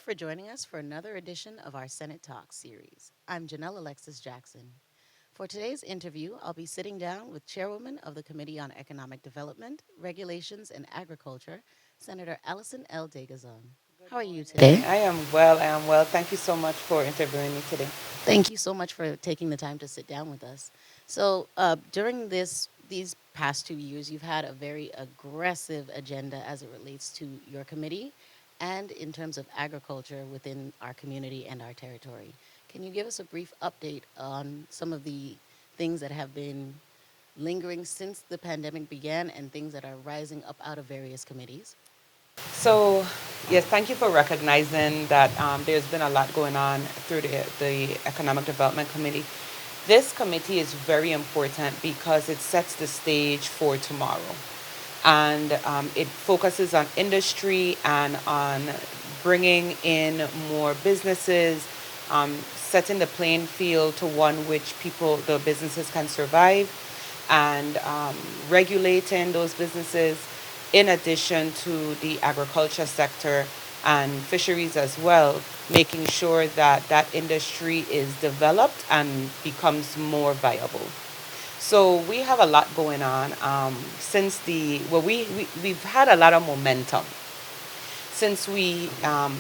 for joining us for another edition of our Senate Talk series. I'm Janelle Alexis Jackson. For today's interview, I'll be sitting down with Chairwoman of the Committee on Economic Development, Regulations, and Agriculture, Senator Allison L. DeGazon. How are you today? I am well. I am well. Thank you so much for interviewing me today. Thank you so much for taking the time to sit down with us. During these past 2 years, you've had a very aggressive agenda as it relates to your committee and in terms of agriculture within our community and our territory. Can you give us a brief update on some of the things that have been lingering since the pandemic began and things that are rising up out of various committees? So, yes, thank you for recognizing that there's been a lot going on through the Economic Development Committee. This committee is very important because it sets the stage for tomorrow. And it focuses on industry and on bringing in more businesses, setting the playing field to one which the businesses can survive, and regulating those businesses in addition to the agriculture sector and fisheries as well, making sure that that industry is developed and becomes more viable. So we have a lot going on since we've had a lot of momentum since we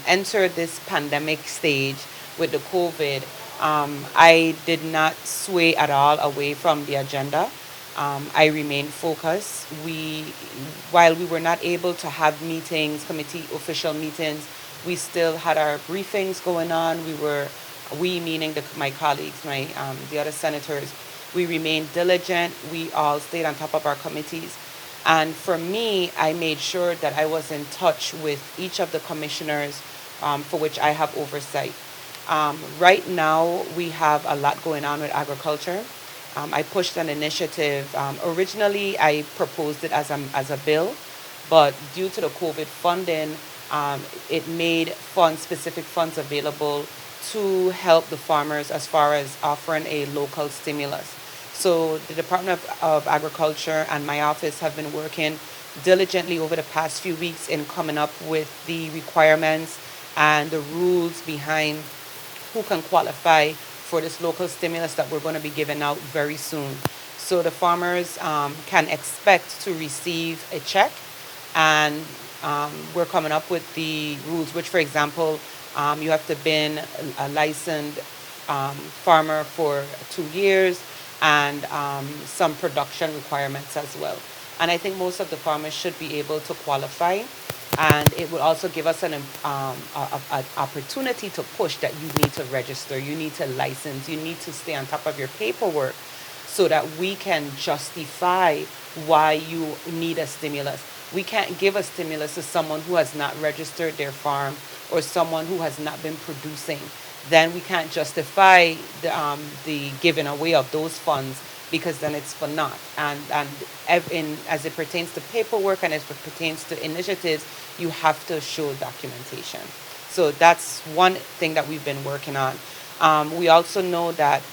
entered this pandemic stage with the COVID. I did not sway at all away from the agenda. I remained focused. While we were not able to have meetings, committee official meetings, we still had our briefings going on. We meaning my colleagues, the other senators, we remained diligent. We all stayed on top of our committees. And for me, I made sure that I was in touch with each of the commissioners for which I have oversight. Right now, we have a lot going on with agriculture. I pushed an initiative. Originally, I proposed it as a bill, but due to the COVID funding, it made specific funds available to help the farmers as far as offering a local stimulus. So the Department of Agriculture and my office have been working diligently over the past few weeks in coming up with the requirements and the rules behind who can qualify for this local stimulus that we're going to be giving out very soon. So the farmers can expect to receive a check, and we're coming up with the rules, which, for example, you have to been a licensed farmer for 2 years, and some production requirements as well. And I think most of the farmers should be able to qualify. And it will also give us an opportunity to push that you need to register, you need to license, you need to stay on top of your paperwork so that we can justify why you need a stimulus. We can't give a stimulus to someone who has not registered their farm or someone who has not been producing. Then we can't justify the giving away of those funds, because then it's for naught. As it pertains to paperwork and as it pertains to initiatives, you have to show documentation. So that's one thing that we've been working on. We also know that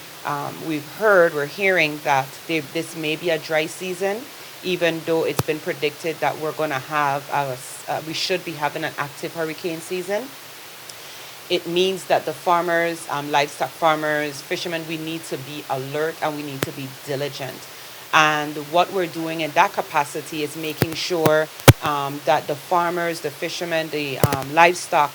we're hearing that this may be a dry season, even though it's been predicted that we should be having an active hurricane season. It means that the farmers, livestock farmers, fishermen, we need to be alert and we need to be diligent. And what we're doing in that capacity is making sure that the farmers, the fishermen, the livestock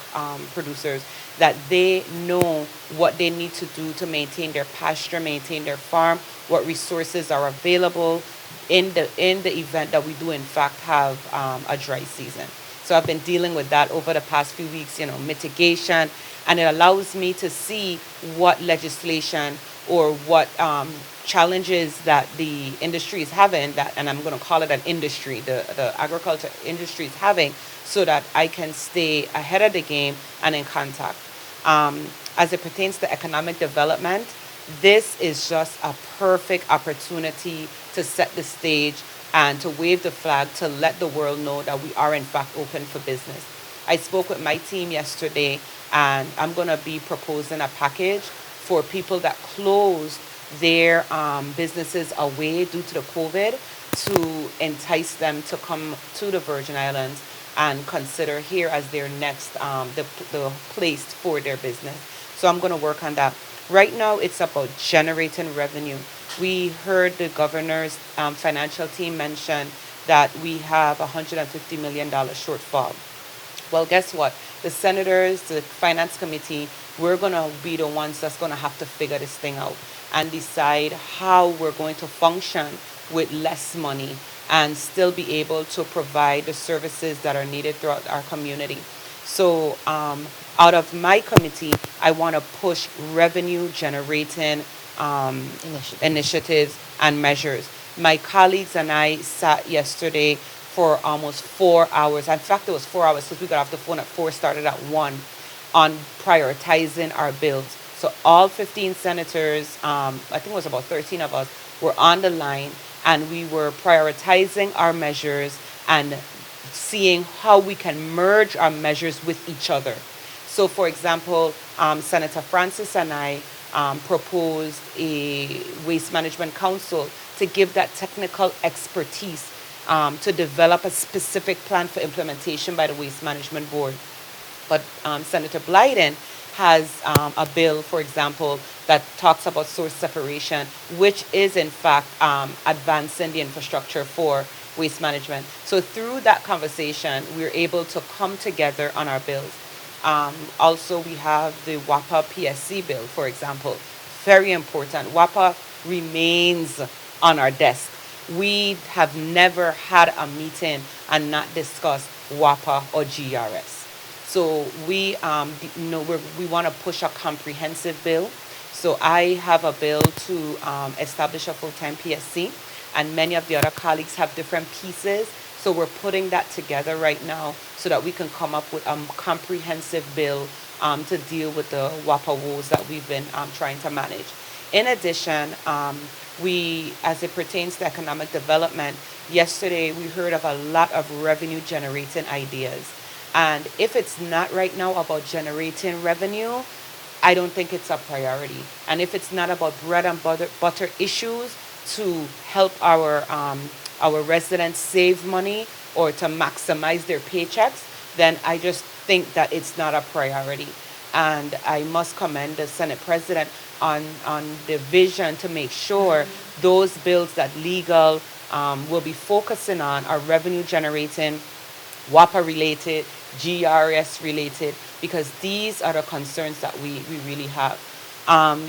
producers, that they know what they need to do to maintain their pasture, maintain their farm, what resources are available in the event that we do in fact have a dry season. So I've been dealing with that over the past few weeks, mitigation, and it allows me to see what legislation or what challenges that the industry is having, and I'm going to call it an industry, the agriculture industry is having, so that I can stay ahead of the game and in contact. As it pertains to economic development, this is just a perfect opportunity to set the stage and to wave the flag to let the world know that we are in fact open for business. I spoke with my team yesterday, and I'm going to be proposing a package for people that closed their businesses away due to the COVID, to entice them to come to the Virgin Islands and consider here as their next the place for their business. So I'm going to work on that. Right now, it's about generating revenue. We heard the governor's financial team mention that we have $150 million shortfall. Well, guess what? The senators, the finance committee, we're going to be the ones that's going to have to figure this thing out and decide how we're going to function with less money and still be able to provide the services that are needed throughout our community. So, out of my committee, I want to push revenue generating Initiatives. initiatives and measures. My colleagues and I sat yesterday for almost 4 hours. In fact, it was 4 hours because we got off the phone at 4, started at 1, on prioritizing our bills. So all 15 senators, I think it was about 13 of us, were on the line, and we were prioritizing our measures and seeing how we can merge our measures with each other. So, for example, Senator Francis and I proposed a waste management council to give that technical expertise to develop a specific plan for implementation by the Waste Management Board. But Senator Blyden has a bill, for example, that talks about source separation, which is in fact advancing the infrastructure for waste management. So through that conversation, we're able to come together on our bills. Also, we have the WAPA PSC bill, for example. Very important. WAPA remains on our desk. We have never had a meeting and not discussed WAPA or GRS. So we want to push a comprehensive bill. So I have a bill to establish a full-time PSC, and many of the other colleagues have different pieces. So we're putting that together right now so that we can come up with a comprehensive bill to deal with the WAPA woes that we've been trying to manage. In addition, as it pertains to economic development, yesterday we heard of a lot of revenue generating ideas. And if it's not right now about generating revenue, I don't think it's a priority. And if it's not about bread and butter issues to help our residents save money or to maximize their paychecks, then I just think that it's not a priority. And I must commend the Senate President on the vision to make sure those bills that legal will be focusing on are revenue generating, WAPA related, GRS related, because these are the concerns that we really have.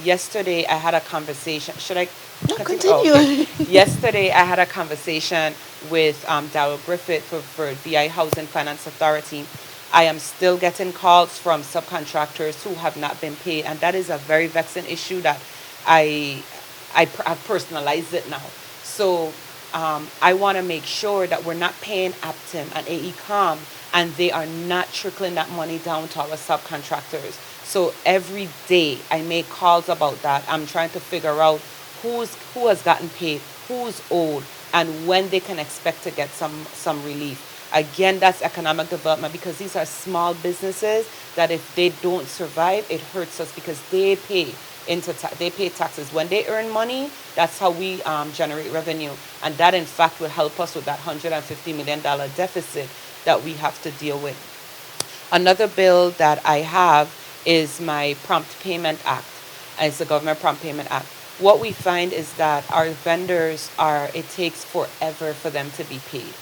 Yesterday, I had a conversation. Should I No, continue? Oh, okay. continue. Yesterday, I had a conversation with Darrell Griffith for VI Housing Finance Authority. I am still getting calls from subcontractors who have not been paid, and that is a very vexing issue that I I've personalized it now. So I want to make sure that we're not paying Aptim and AECOM, and they are not trickling that money down to our subcontractors. So every day I make calls about that. I'm trying to figure out who has gotten paid, who's owed, and when they can expect to get some relief. Again, that's economic development, because these are small businesses that if they don't survive, it hurts us because they pay taxes. When they earn money, that's how we generate revenue, and that in fact will help us with that $150 million deficit that we have to deal with. Another bill that I have is my Prompt Payment Act. It's the Government Prompt Payment Act. What we find is that our vendors it takes forever for them to be paid.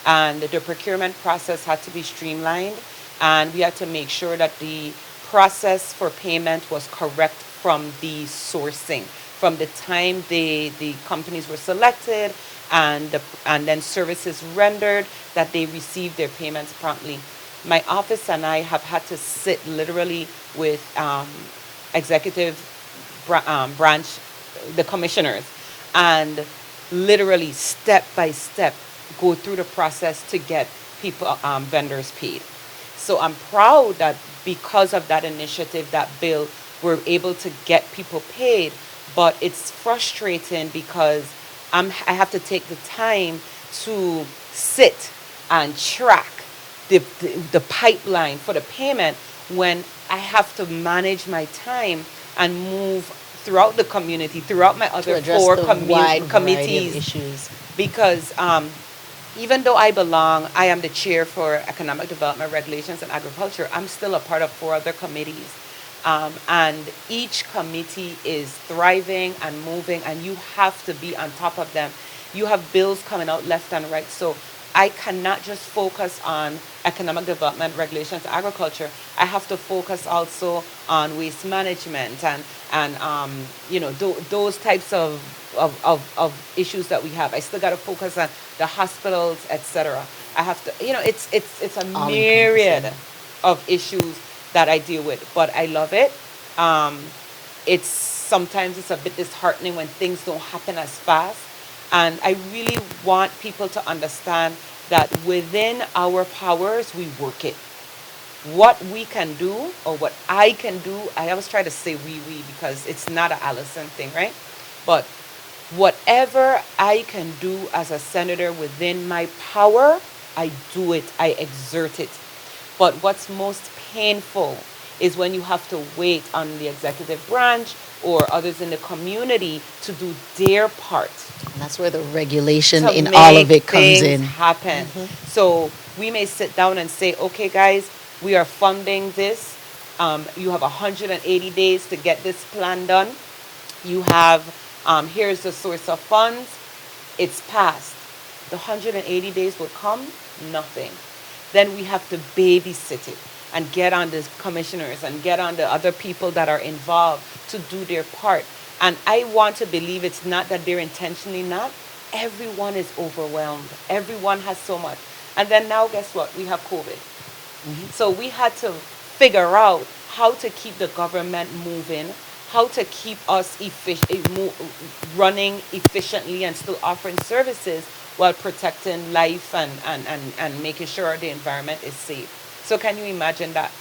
And the procurement process had to be streamlined, and we had to make sure that the process for payment was correct from the sourcing, from the time the companies were selected and then services rendered, that they received their payments promptly. My office and I have had to sit literally with executive branch, the commissioners, and literally step by step go through the process to get people, vendors paid. So I'm proud that because of that initiative, that bill, we're able to get people paid. But it's frustrating because I have to take the time to sit and track the pipeline for the payment when I have to manage my time and move throughout the community, throughout my To other address four the wide variety of committees, issues. because Even though I am the chair for Economic Development, Regulations, and Agriculture, I'm still a part of 4 other committees. And each committee is thriving and moving, and you have to be on top of them. You have bills coming out left and right. So I cannot just focus on economic development, regulations, agriculture. I have to focus also on waste management and those types of issues that we have. I still got to focus on the hospitals, etc. I have to, it's a All myriad encompassing. of issues that I deal with, but I love it. Um, it's sometimes it's a bit disheartening when things don't happen as fast, and I really want people to understand that within our powers we work it. What we can do, or what I can do, I always try to say we because it's not a Allison thing, right? But whatever I can do as a senator within my power, I do it, I exert it. But what's most painful is when you have to wait on the executive branch or others in the community to do their part And that's where the regulation to in all make of it comes things in. happen. So we may sit down and say, okay, guys, we are funding this. You have 180 days to get this plan done. You have, here's the source of funds. It's passed. The 180 days will come, nothing. Then we have to babysit it and get on the commissioners and get on the other people that are involved to do their part. And I want to believe it's not that they're intentionally not. Everyone is overwhelmed. Everyone has so much. And then now, guess what? We have COVID. So we had to figure out how to keep the government moving, how to keep us running efficiently and still offering services while protecting life and making sure the environment is safe. So can you imagine that?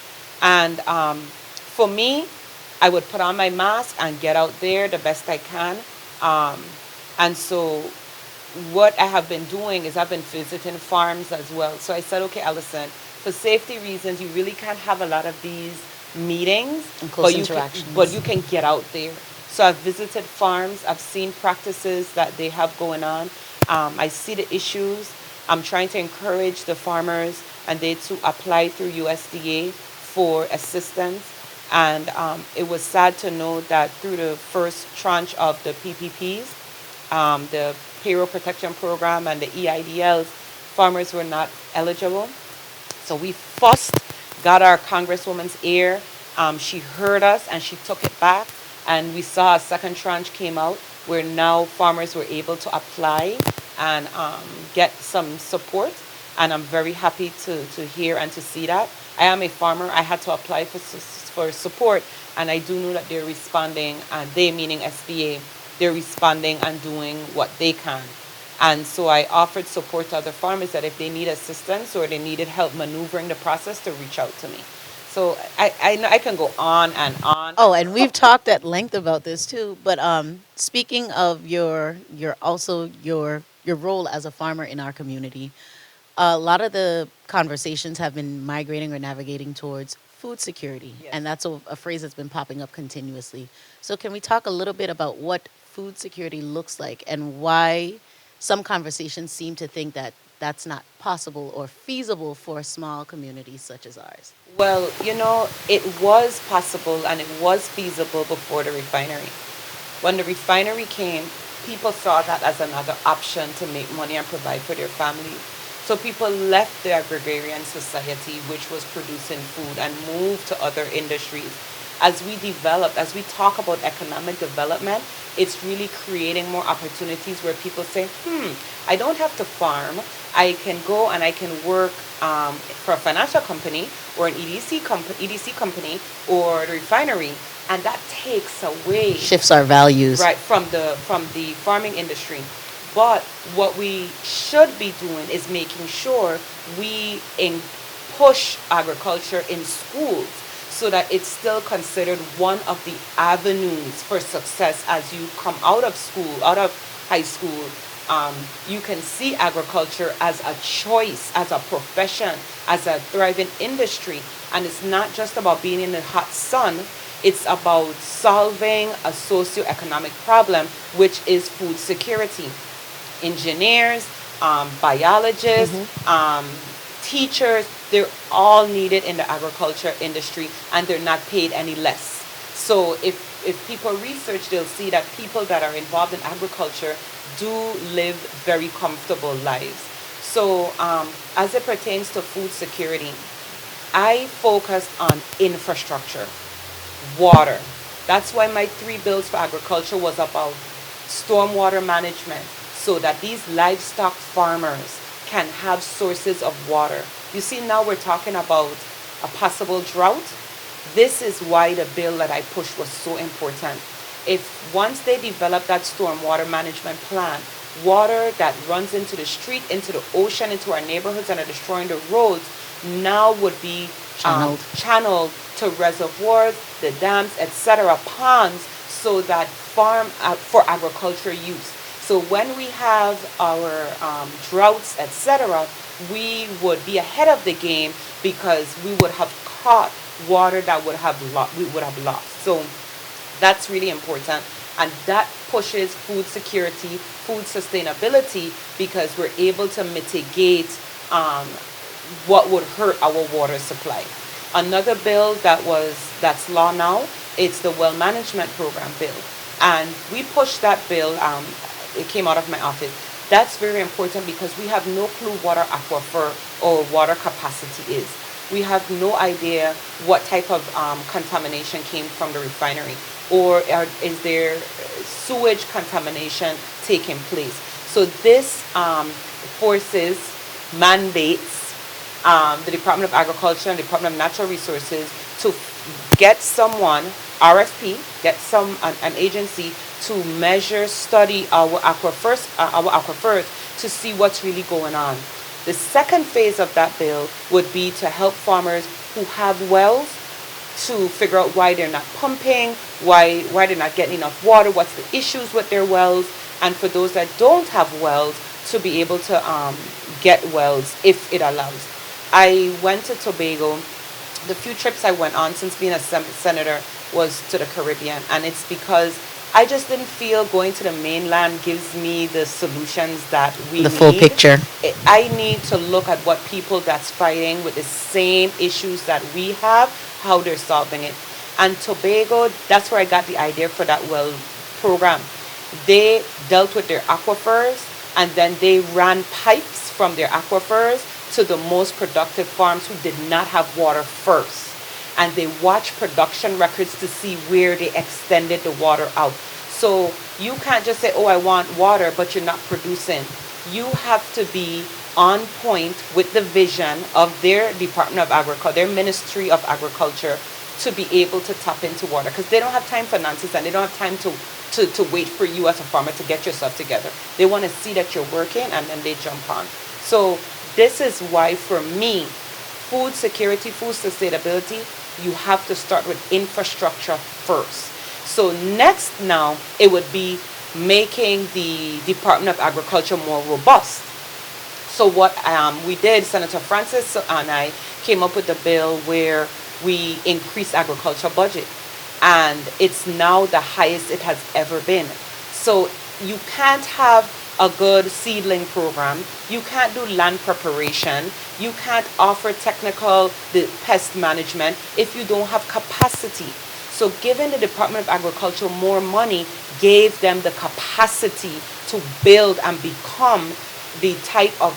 And for me, I would put on my mask and get out there the best I can. Um, and so what I have been doing is I've been visiting farms as well. So I said, okay, Allison, for safety reasons, you really can't have a lot of these meetings, And but close you interactions. can get out there. So I've visited farms. I've seen practices that they have going on. I see the issues. I'm trying to encourage the farmers and they to apply through USDA for assistance. And it was sad to know that through the first tranche of the PPPs, the Payroll Protection Program and the EIDLs, farmers were not eligible. So we fussed, got our Congresswoman's ear. She heard us and she took it back. And we saw a second tranche came out where now farmers were able to apply and get some support. And I'm very happy to hear and to see that. I am a farmer. I had to apply for support. And I do know that they're responding, and they meaning SBA, they're responding and doing what they can. And so I offered support to other farmers that if they need assistance or they needed help maneuvering the process to reach out to me. So I can go on and on. Oh, and we've talked at length about this too. But speaking of your role as a farmer in our community, a lot of the conversations have been migrating or navigating towards food security, Yes. and that's a phrase that's been popping up continuously. So, can we talk a little bit about what food security looks like and why some conversations seem to think that that's not possible or feasible for a small community such as ours? Well, it was possible and it was feasible before the refinery. When the refinery came, people saw that as another option to make money and provide for their families. So people left the agrarian society, which was producing food, and moved to other industries. As we talk about economic development, it's really creating more opportunities where people say, I don't have to farm. I can go and I can work for a financial company or an EDC company or the refinery, and that takes away Shifts our values. right from the farming industry. But what we should be doing is making sure we push agriculture in schools so that it's still considered one of the avenues for success as you come out of school, out of high school. You can see agriculture as a choice, as a profession, as a thriving industry. And it's not just about being in the hot sun, it's about solving a socioeconomic problem, which is food security. Engineers, biologists, Mm-hmm. teachers. They're all needed in the agriculture industry, and they're not paid any less. So if people research, they'll see that people that are involved in agriculture do live very comfortable lives. So as it pertains to food security, I focus on infrastructure, water. That's why my three bills for agriculture was about stormwater management, so that these livestock farmers can have sources of water. You see, now we're talking about a possible drought. This is why the bill that I pushed was so important. If once they develop that stormwater management plan, water that runs into the street, into the ocean, into our neighborhoods, and are destroying the roads, now would be Channeled. channeled to reservoirs, the dams, etc., ponds, so that farm for agriculture use. So when we have our droughts, etc., we would be ahead of the game, because we would have caught water that we would have lost. So that's really important, and that pushes food security, food sustainability, because we're able to mitigate what would hurt our water supply. Another bill that's law now, it's the well management program bill, and we pushed that bill. It came out of my office. That's very important, because we have no clue what our aquifer or water capacity is. We have no idea what type of contamination came from the refinery, or is there sewage contamination taking place. So this forces, mandates the Department of Agriculture and Department of Natural Resources to get someone, RFP, get an agency to measure, study our aquifers to see what's really going on. The second phase of that bill would be to help farmers who have wells to figure out why they're not pumping, why they're not getting enough water, what's the issues with their wells, and for those that don't have wells, to be able to get wells if it allows. I went to Tobago. The few trips I went on since being a senator was to the Caribbean, and it's because I just didn't feel going to the mainland gives me the solutions that we The full need. picture. I need to look at what people that's fighting with the same issues that we have, how they're solving it. And Tobago, that's where I got the idea for that well program. They dealt with their aquifers, and then they ran pipes from their aquifers to the most productive farms who did not have water first, and they watch production records to see where they extended the water out. So you can't just say, oh, I want water, but you're not producing. You have to be on point with the vision of their Department of Agriculture, their Ministry of Agriculture, to be able to tap into water, because they don't have time for nonsense, and they don't have time to wait for you as a farmer to get yourself together. They want to see that you're working, and then they jump on. So this is why, for me, food security, food sustainability, you have to start with infrastructure first. So next now, it would be making the Department of Agriculture more robust. So what we did, Senator Francis and I came up with a bill where we increased agriculture budget, and it's now the highest it has ever been. So you can't have a good seedling program, you can't do land preparation, you can't offer technical the pest management if you don't have capacity. So giving the Department of Agriculture more money gave them the capacity to build and become the type of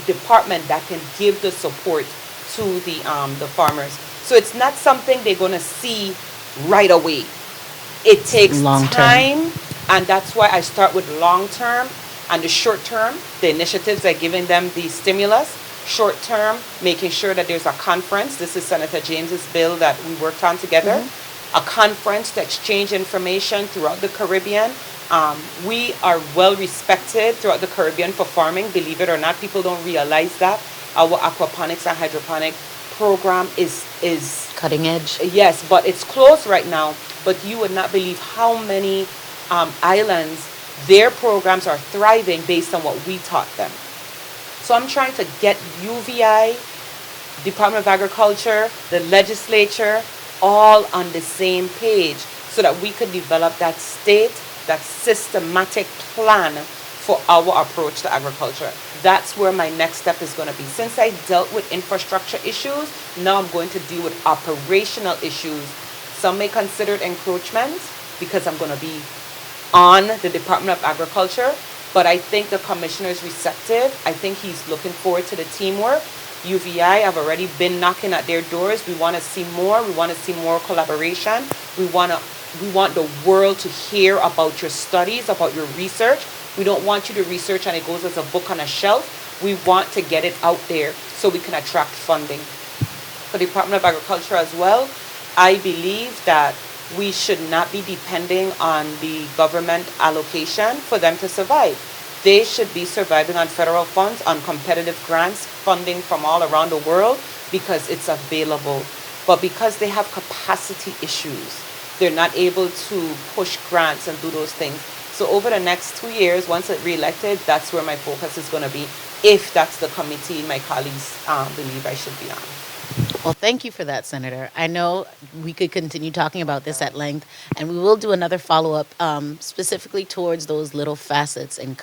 department that can give the support to the farmers. So it's not something they're going to see right away. It takes Long term. time, and that's why I start with long term and the short term. The initiatives are giving them the stimulus. Short term, making sure that there's a conference. This is Senator James's bill that we worked on together. A conference to exchange information throughout the Caribbean. We are well respected throughout the Caribbean for farming. Believe it or not, people don't realize that. Our aquaponics and hydroponic program is Cutting edge. yes, but it's closed right now. But you would not believe how many islands, their programs are thriving based on what we taught them. So I'm trying to get UVI, Department of Agriculture, the legislature, all on the same page, so that we could develop that systematic plan for our approach to agriculture. That's where my next step is going to be. Since I dealt with infrastructure issues, now I'm going to deal with operational issues. Some may consider it encroachment because I'm going to be on the Department of Agriculture, but I think the commissioner is receptive. I think he's looking forward to the teamwork. UVI have already been knocking at their doors. We want to see more. We want to see more collaboration. We want the world to hear about your studies, about your research. We don't want you to research and it goes as a book on a shelf. We want to get it out there so we can attract funding. For the Department of Agriculture as well, I believe that we should not be depending on the government allocation for them to survive. They should be surviving on federal funds, on competitive grants, funding from all around the world because it's available. But because they have capacity issues, they're not able to push grants and do those things. So over the next 2 years, once it's reelected, that's where my focus is going to be, if that's the committee my colleagues believe I should be on. Well, thank you for that, Senator. I know we could continue talking about this at length, and we will do another follow up specifically towards those little facets and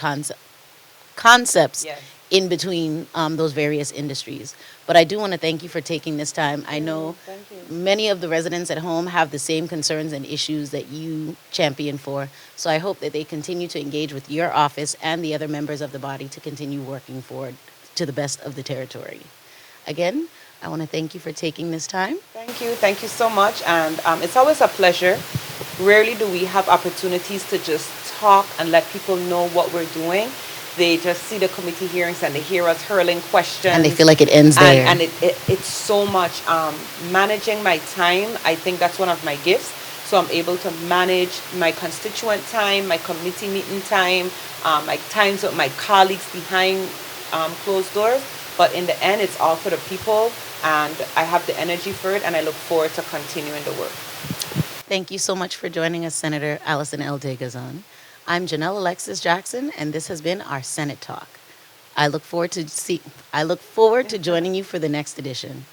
concepts Yes. in between those various industries. But I do want to thank you for taking this time. I know Thank you. many of the residents at home have the same concerns and issues that you champion for. So I hope that they continue to engage with your office and the other members of the body to continue working forward to the best of the territory. Again, I want to thank you for taking this time. Thank you. Thank you so much. And it's always a pleasure. Rarely do we have opportunities to just talk and let people know what we're doing. They just see the committee hearings and they hear us hurling questions. And they feel like it ends there. And it's so much. Managing my time, I think that's one of my gifts. So I'm able to manage my constituent time, my committee meeting time, my times with my colleagues behind closed doors. But in the end, it's all for the people. And I have the energy for it, and I look forward to continuing the work. Thank you so much for joining us, Senator Allison L. DeGazon. I'm Janelle Alexis Jackson, and this has been our Senate Talk. I look forward to joining you for the next edition.